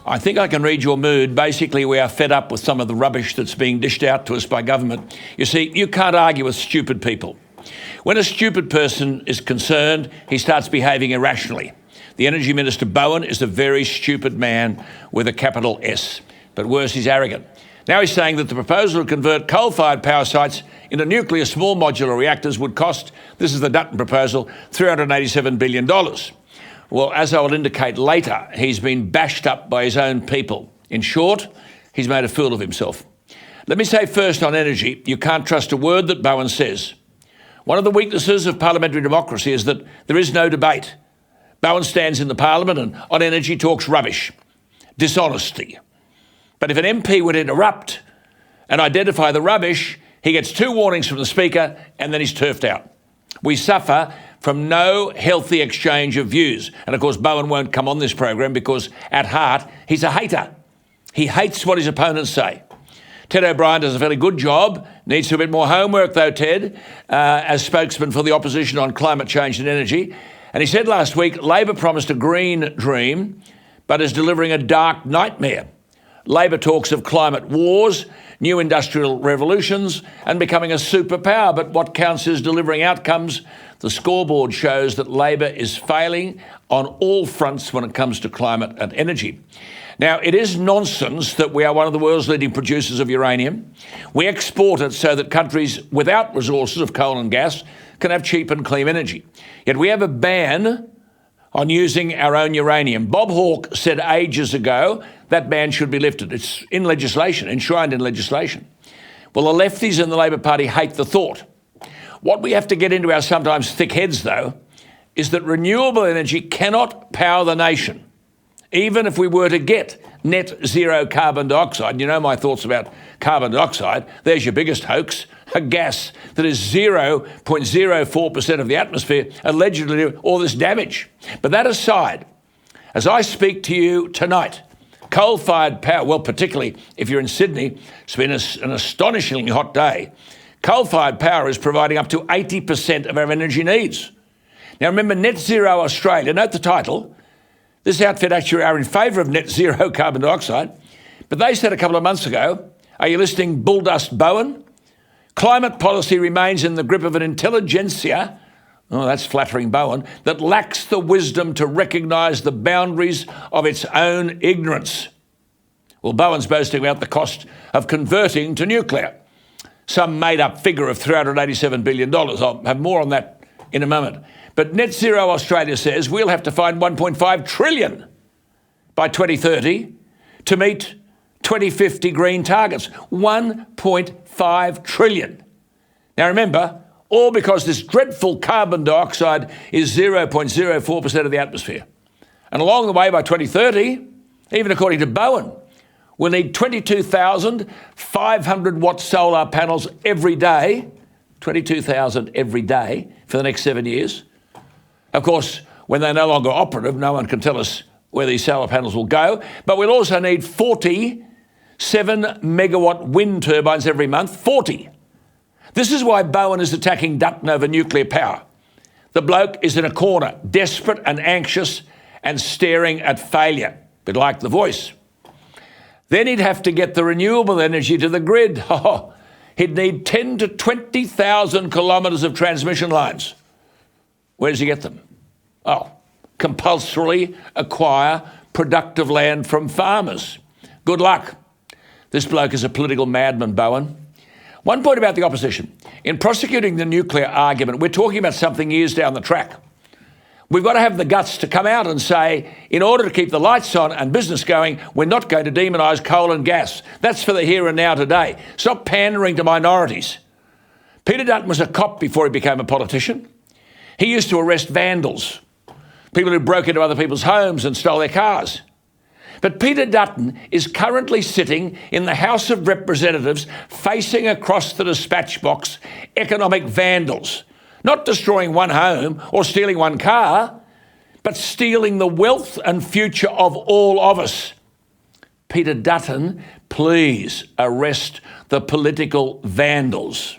I think I can read your mood. Basically, we are fed up with some of the rubbish that's being dished out to us by government. You see, you can't argue with stupid people. When a stupid person is concerned, he starts behaving irrationally. The Energy Minister, Bowen, is a very stupid man with a capital S. But worse, he's arrogant. Now he's saying that the proposal to convert coal-fired power sites into nuclear small modular reactors would cost, this is the Dutton proposal, $387 billion. Well, as I will indicate later, he's been bashed up by his own people. In short, he's made a fool of himself. Let me say first on energy, you can't trust a word that Bowen says. One of the weaknesses of parliamentary democracy is that there is no debate. Bowen stands in the parliament and on energy talks rubbish, dishonesty. But if an MP would interrupt and identify the rubbish, he gets 2 warnings from the Speaker and then he's turfed out. We suffer from no healthy exchange of views. And of course, Bowen won't come on this program because at heart, he's a hater. He hates what his opponents say. Ted O'Brien does a fairly good job, needs to do a bit more homework though, Ted, as spokesman for the opposition on climate change and energy. And he said last week, Labor promised a green dream, but is delivering a dark nightmare. Labor talks of climate wars, new industrial revolutions and becoming a superpower. But what counts is delivering outcomes. The scoreboard shows that Labor is failing on all fronts when it comes to climate and energy. Now, it is nonsense that we are one of the world's leading producers of uranium. We export it so that countries without resources of coal and gas can have cheap and clean energy. Yet we have a ban on using our own uranium. Bob Hawke said ages ago that ban should be lifted. It's in legislation, enshrined in legislation. Well, the lefties in the Labor Party hate the thought. What we have to get into our sometimes thick heads, though, is that renewable energy cannot power the nation. Even if we were to get net zero carbon dioxide, you know my thoughts about carbon dioxide, there's your biggest hoax, a gas that is 0.04% of the atmosphere, allegedly do all this damage. But that aside, as I speak to you tonight, coal-fired power, well, particularly if you're in Sydney, it's been an astonishingly hot day, coal-fired power is providing up to 80% of our energy needs. Now remember, Net Zero Australia, note the title, this outfit actually are in favour of net zero carbon dioxide, but they said a couple of months ago, are you listening, Bulldust Bowen? Climate policy remains in the grip of an intelligentsia, oh, that's flattering Bowen, that lacks the wisdom to recognise the boundaries of its own ignorance. Well, Bowen's boasting about the cost of converting to nuclear, some made-up figure of $387 billion. I'll have more on that in a moment. But Net Zero Australia says we'll have to find $1.5 trillion by 2030 to meet 2050 green targets. $1.5 trillion. Now remember, all because this dreadful carbon dioxide is 0.04% of the atmosphere. And along the way by 2030, even according to Bowen, we'll need 22,500 watt solar panels every day, 22,000 every day for the next 7 years. Of course, when they're no longer operative, no one can tell us where these solar panels will go. But we'll also need 40 7-megawatt wind turbines every month, 40. This is why Bowen is attacking Dutton over nuclear power. The bloke is in a corner, desperate and anxious and staring at failure, a bit like The Voice. Then he'd have to get the renewable energy to the grid. Oh, he'd need 10 to 20,000 kilometres of transmission lines. Where does he get them? Oh, compulsorily acquire productive land from farmers. Good luck. This bloke is a political madman, Bowen. One point about the opposition. In prosecuting the nuclear argument, we're talking about something years down the track. We've got to have the guts to come out and say, in order to keep the lights on and business going, we're not going to demonise coal and gas. That's for the here and now today. Stop pandering to minorities. Peter Dutton was a cop before he became a politician. He used to arrest vandals, people who broke into other people's homes and stole their cars. But Peter Dutton is currently sitting in the House of Representatives facing across the dispatch box economic vandals, not destroying one home or stealing one car, but stealing the wealth and future of all of us. Peter Dutton, please arrest the political vandals.